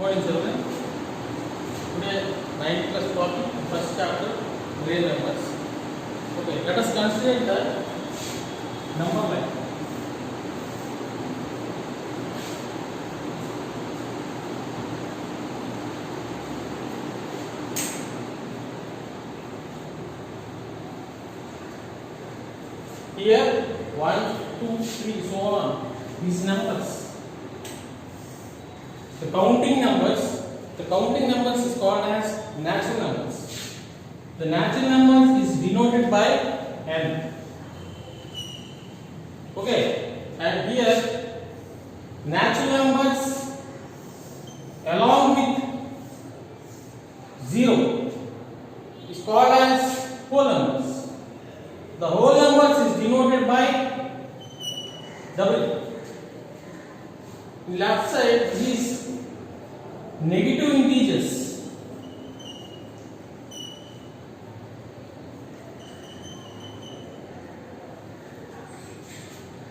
Morning children. Today 9th class topic, first chapter, real numbers. Okay, let us consider the number line. Here 1, 2, 3, so on. These numbers. The counting numbers is called as natural numbers. The natural numbers is denoted by n. Okay, and here natural numbers along with 0 is called as whole numbers. The whole numbers is denoted by W. Left side is negative integers.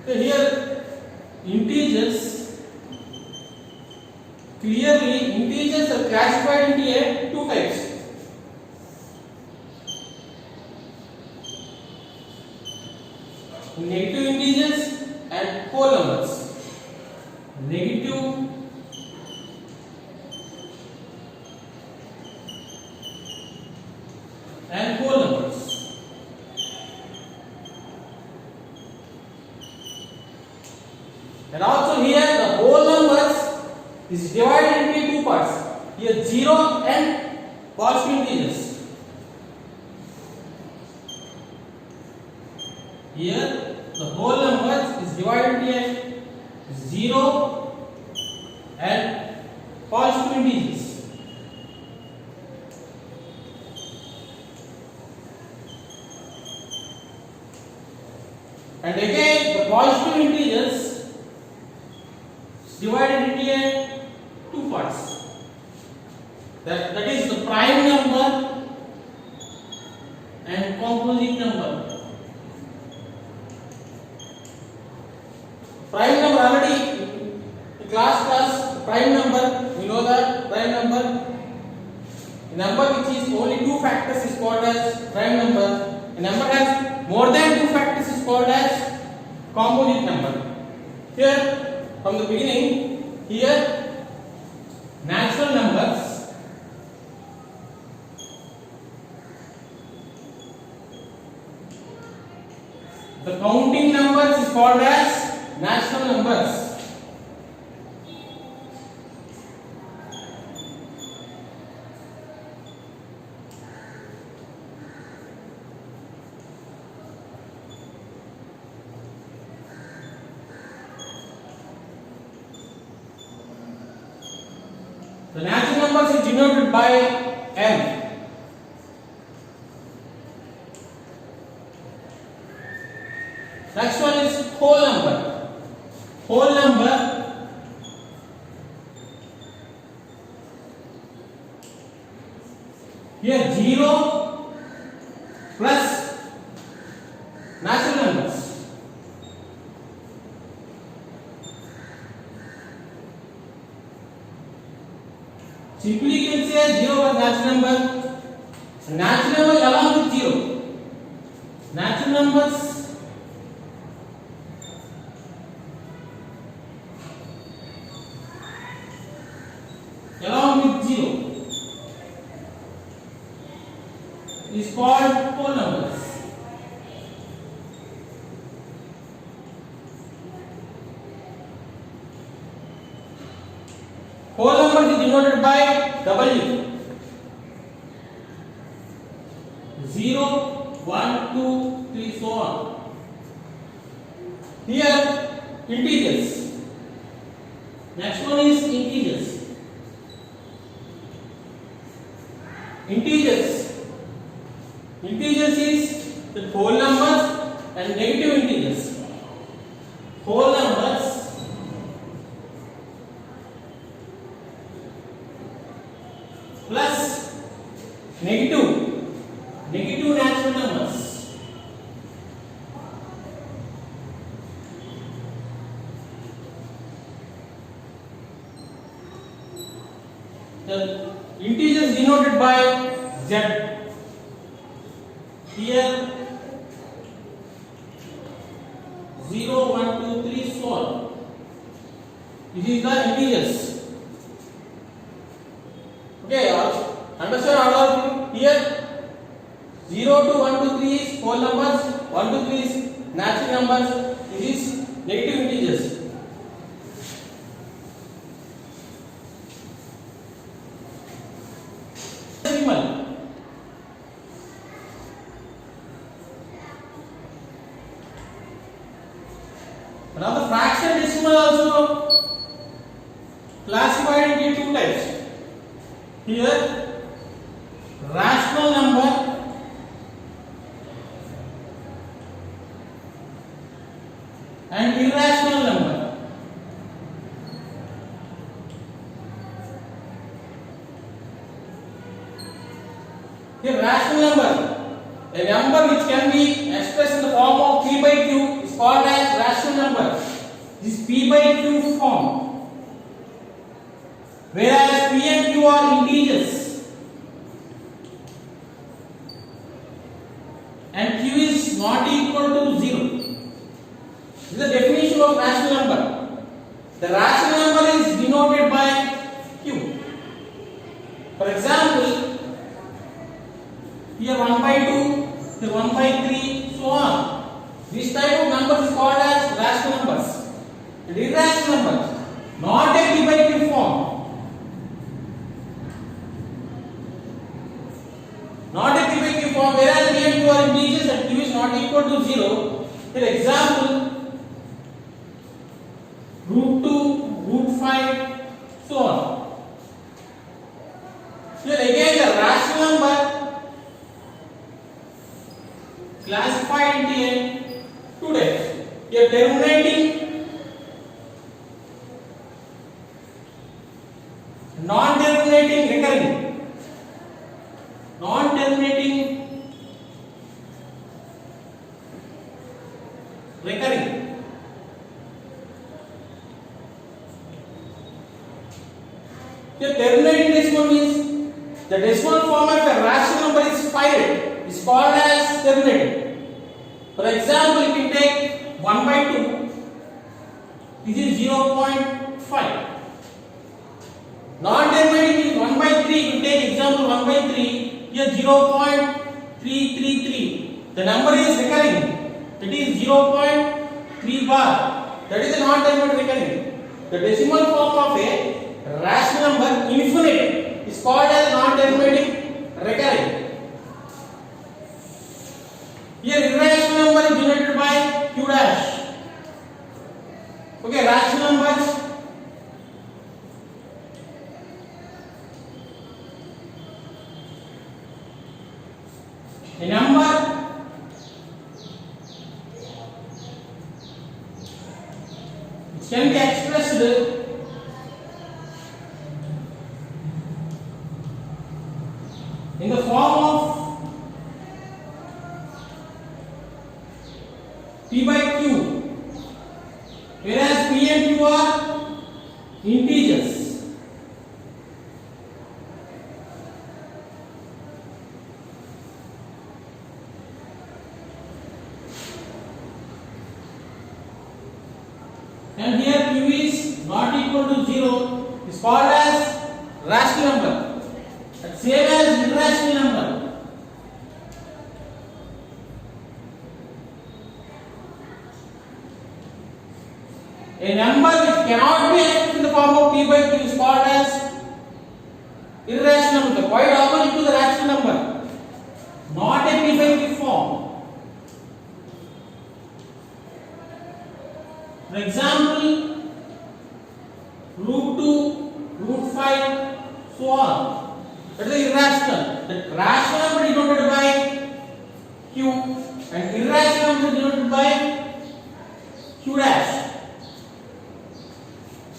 So here integers, clearly integers are classified into two types. Negative integers and whole numbers. Negative and whole numbers. And also here the whole numbers is divided into two parts. Here 0 and positive integers. Here the whole numbers is divided into 0 and positive integers. And again the positive integers is divided into two parts. That is the prime number and composite number. Prime number already in class prime number, we know that prime number, a number which is only two factors is called as prime number. A number has more than two factors is called as composite number. Here from the beginning, here natural numbers, the counting numbers is called as natural numbers. The natural numbers is denoted by n. Next one is whole number. Whole number here 0 plus natural numbers. Simply you can say 0 was natural number. Natural number along with 0. Natural numbers along with 0 is called whole numbers. Whole numbers is denoted by W. 0, 1, 2, 3, so on. Here integers. Next one is integers. Integers is the whole numbers and negative integers. Whole numbers plus negative natural numbers. The integers denoted by Z. Here 0, 1, 2, 3, so on. This is the integers. Okay, understand all of you? Here 0 to 1 to 3 is whole numbers, 1 to 3 is natural numbers. This is negative integers. Decimal. Now the fraction decimal also classified into two types. Here rational number and irrational number. Here rational number, a number which can be expressed in the form of p by q is called as rational number. This p by q form, whereas p and q are integers and q is not equal to 0. This is the definition of rational number. The rational number is denoted by q. For example, here 1 by 2, here 1 by 3, so on. This type of numbers is called as rational numbers. And irrational numbers, not a p by q form. Not a p by q form, whereas p and q are integers and q is not equal to 0. For example, root 2, root 5, so on. Here again the rational number classified into two types. Here terminating, non-terminating, recurring. Non-terminating, recurring. The terminating decimal means the decimal form of a rational number is finite. Is called as terminating. For example, you can take 1 by 2. This is 0.5. Non-terminating means 1 by 3. You take example 1 by 3. Here 0.333. The number is recurring. It is 0.3 bar. That is a non-terminating recurring. The decimal form of a rational number infinite is called as non-terminating recurring. Here irrational number is denoted by q dash. Okay, rational numbers. A number which can be expressed in the form of p by q, whereas p and q are integers. And here q is not equal to 0 is called as rational number. Same as irrational number. A number which cannot be expressed in the form of p by q is called as irrational number. Quite opposite to the rational number. Not a p by q form. For example, root 2, root 5, so on. That is irrational. The rational number denoted by q and irrational number denoted by q dash.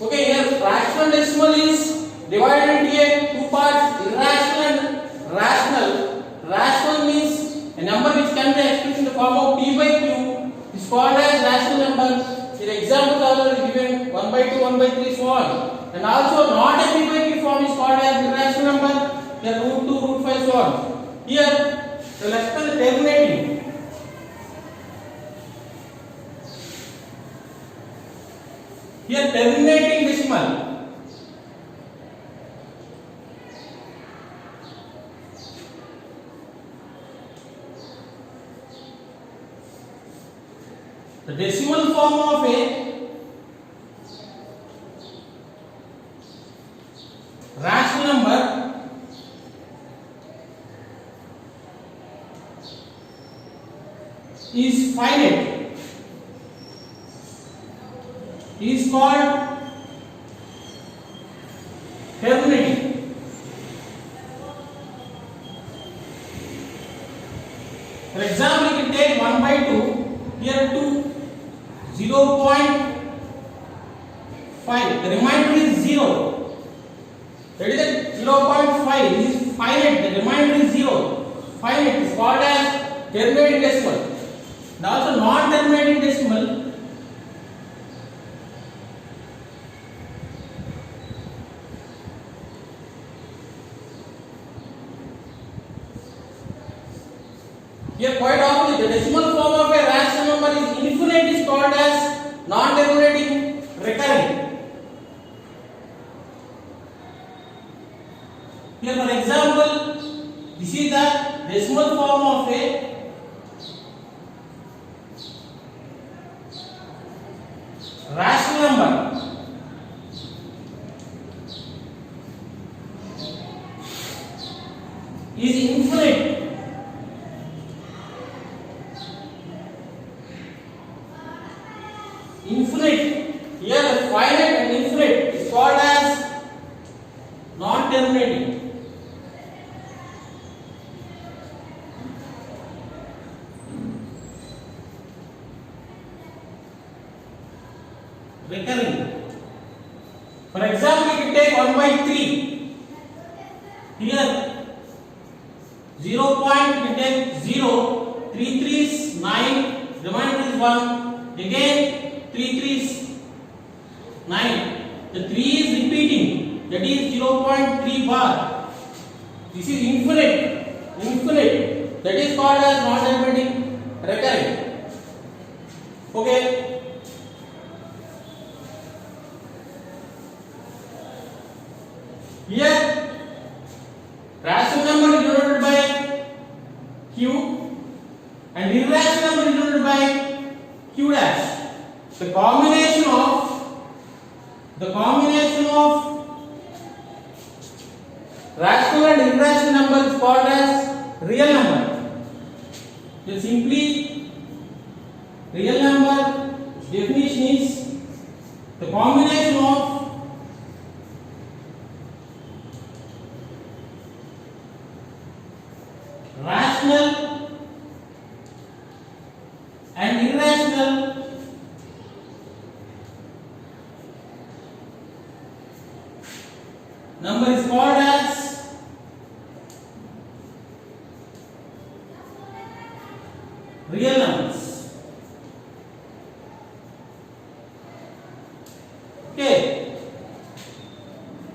Okay, here rational decimal is divided into two parts, irrational and rational. Rational means a number which can be expressed in the form of p by q is called as rational number. The examples are already given 1 by 2, 1 by 3, so on. And also not a p by q form is called as irrational. on. Here, the next one is terminating. Here, terminating decimal. The decimal form of a rational number is finite, is called terminating. For example, you can take 1 by 2, here 2, 0.5, the remainder is 0. That is at 0.5, this is finite, the remainder is 0. Finite is called as terminating decimal. And also non-terminating decimal, here quite opposite, the decimal form of a rational number is infinite, is called as non-terminating recurring. Here for example, this is the decimal form of a rational number. Is infinite. Infinite. Here the finite and infinite is called as non-terminating. Recurring. For example, you can take 1 by 3. Here 0 point, you take 0, 3 3s 9, remainder is 1, again 3 3s 9. The 3 is repeating, that is 0.3 bar. This is infinite, that is called as non-terminating recurring. Okay. Here, rational number is denoted by Q and irrational number is denoted by Q dash. The combination of rational and irrational number is called as real number. So simply, real number definition is the combination of rational and irrational number is called as real numbers. Okay,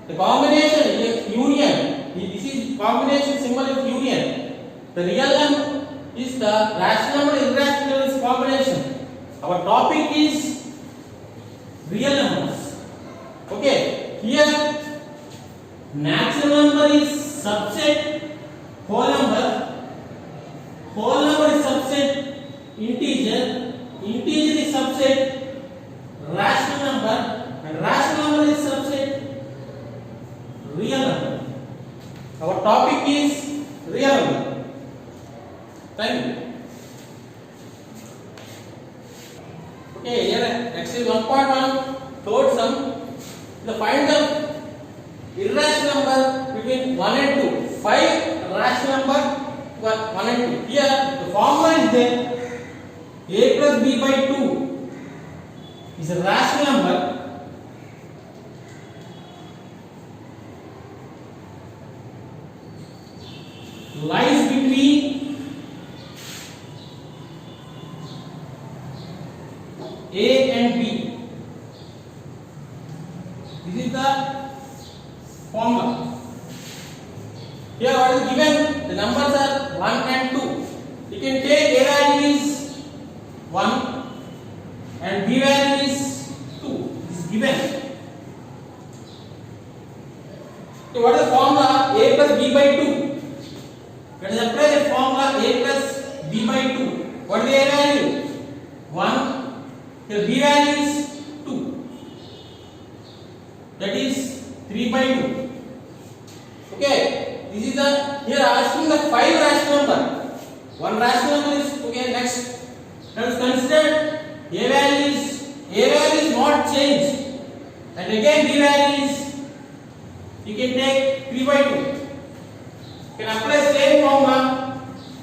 the combination is union. This is combination symbol is union. The real number is the rational number, irrational is combination. Our topic is real numbers. Okay, here natural number is subset whole number is subset integer is subset rational number, and rational number is subset real number. Our topic is real number. Thank you. Okay, here next is 1.1 third sum. The find the irrational number between 1 and 2. 5 rational number 1 and 2. Here the formula is there. A plus b by 2 is a rational number. Lies between A and B. This is the formula. Here what is given? the numbers are 1 and 2. You can take A value is 1 and B value is 2. This is given. Okay, what is the formula? A plus B by 2. Let us apply the formula A plus B by 2. What is the A value? 1. The B value is 2. That is 3 by 2. Okay. This is the, here asking the 5 rational number. One rational number is, okay, next. Let us consider A value is not changed. And again B value is, you can take 3 by 2. You can apply same formula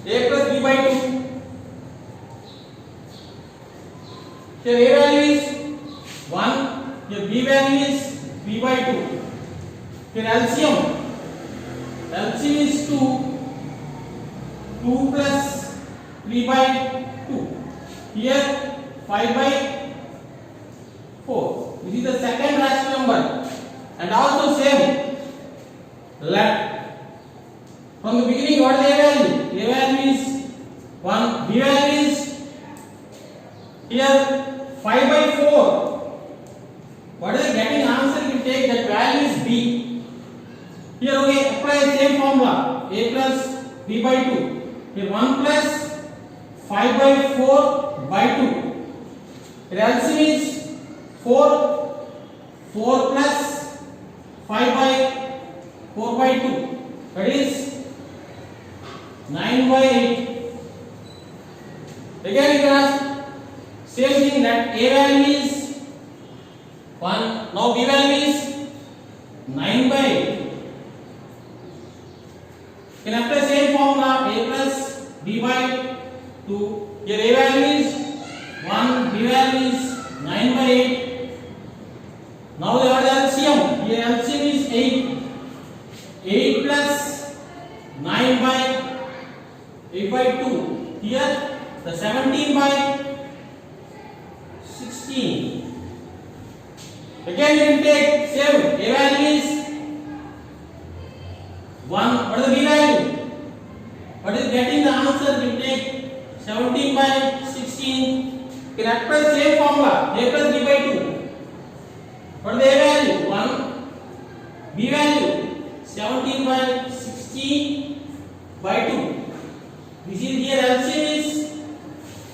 A plus B by 2. Here A value is 1, here B value is B by 2. Here LCM is 2 plus 3 by 2. Here 5 by 4. This is the second rational number. And also same. Left. From the beginning, what is A value? A value is 1. B value is here 5 by 4. What is the getting answer? You take that value is B. Here okay, apply same formula. A plus B by 2. Here 1 plus 5 by 4 by 2. Here LCM is 4. 4 plus 5 by 4 by 2. That is 9 by 8. Again you can ask same thing, that A value is 1. Now B value is 9 by 8. You can apply same formula A plus B by 2. Here A value is 1, B value is 9 by 8. Now they are the LCM. Here LCM is 8. 8 plus 9 by 8 by 2. Here the 17 by 16. Again you can take same. A value is 1. What is the B value? What is getting the answer? You take 17 by 16. You can apply same formula. A plus B by 2. What is the A value? 1. B value 17 by 16 by 2. This is here LCM is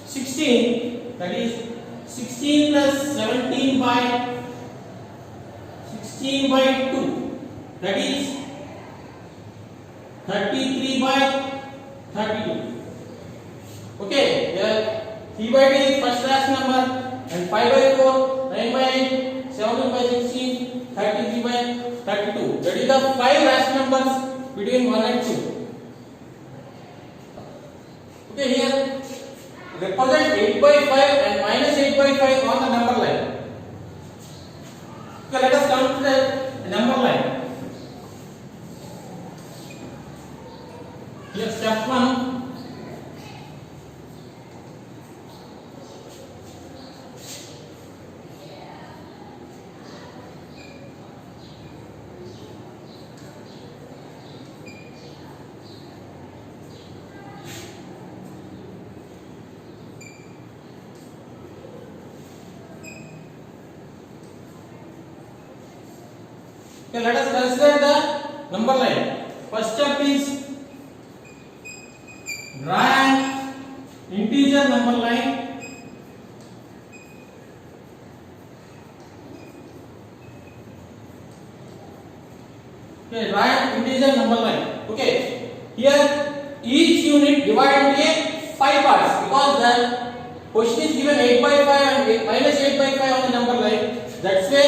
16. That is 16 plus 17 by 16 by 2. That is 33 by 32. Okay, here 3 by 2 is first rational number, and 5 by 4, 9 by 8, 17 by 16, 33 by 32. That is the 5 rational numbers between 1 and 2. Okay, here represent 8 by 5 and minus 8 by 5 on the number line. Okay, let us consider the number line. Here step 1. Okay, let us consider the number line. First step is draw an integer number line. Okay, draw an integer number line. Okay, here each unit divided into 5 parts, because the question is given 8 by 5 and minus 8 by 5 on the number line. That's why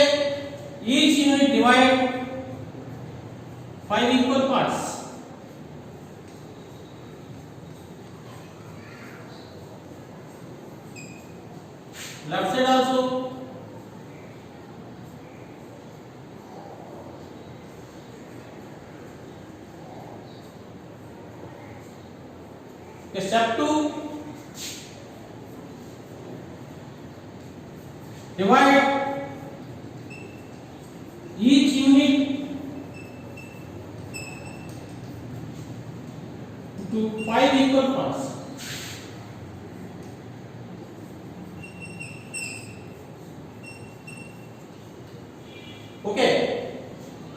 each unit divide 5 equal parts. Left side also. Okay, step 2. Divide each unit to 5 equal parts. Okay,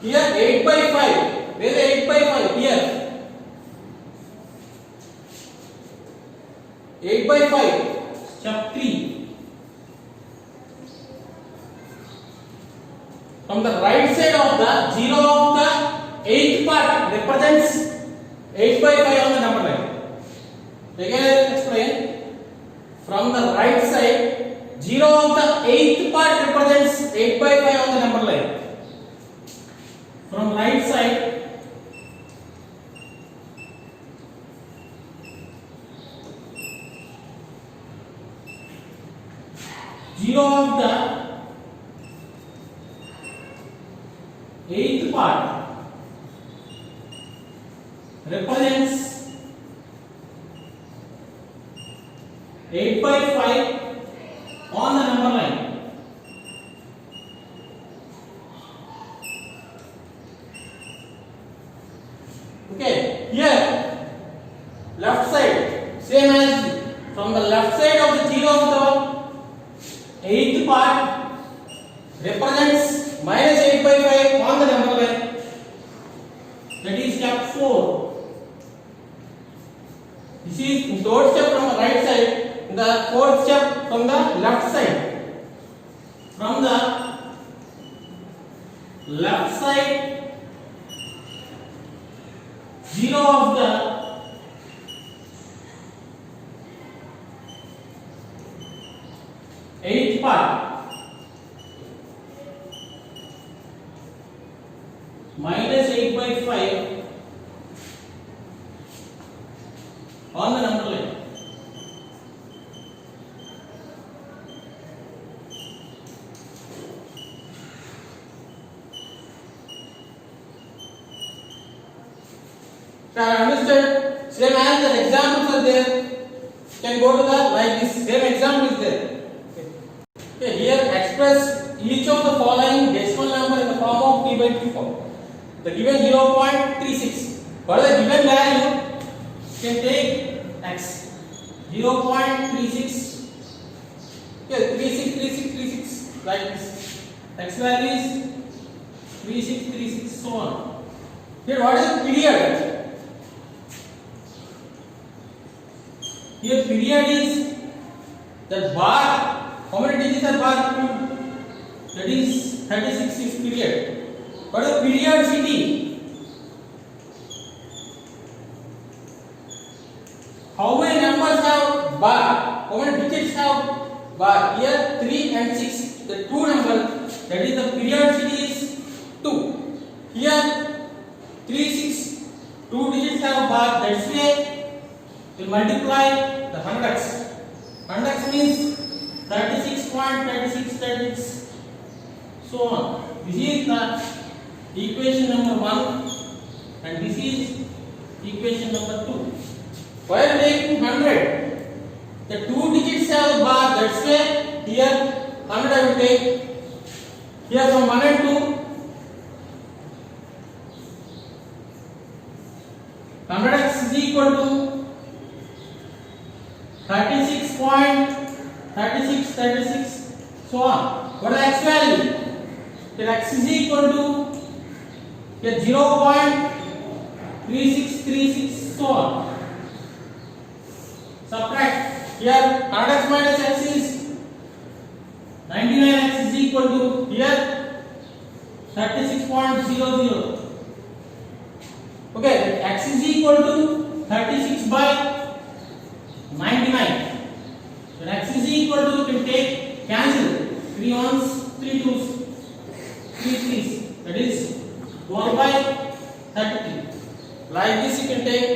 here 8 by 5. Where is 8 by 5? Here 8 by 5. Step 3. From the right side of the 0 of the 8th part represents 8 by 5 on the number line. Again I will explain. From the right side, 0 of the 8th part represents 8 by 5 on the number line. From right side, zero of the 8th part represents 8 by 5 on the number line. Okay, here left side, same as from the left side of the 0 of the 8th part represents minus 8 by 5 on the number line. That is step 4. This is third step from the right side, the fourth step from the left side. From the left side, 0 of the 8th part minus 8 by 5 on the number line. So I understood. Same as the examples are there. You can go to the like this. Same example is there. Okay, here express each of the following decimal number in the form of p by q form. The given 0.36. For the given value, you can take x 0.36. Okay, 36 like this. X value is 36 so on. Here what is the period? Here period is the bar. How many digits are bar? 2. That is 36 is period. What is periodicity? How many numbers have bar? How many digits have bar? Here 3 and 6. The 2 number, that is the periodicity is 2. Here 3, 6. 2 digits have bar. That's why we multiply the hundreds. Hundreds means 36.36, so on. This is the equation number 1 and this is equation number 2. While taking 100, the 2 digits have bar, that's why here 100 I will take. Here from 1 and 2, 100x is equal to 36, so on. What is x value? Here x is equal to here 0.3636, so on. Subtract. Here 100x minus x is 99x is equal to here 36.00. Okay, x is equal to 36 by 99. When x is equal to, you can take cancel 3 ones, 3 twos, 3 threes. That is 4 by 33. Like this, you can take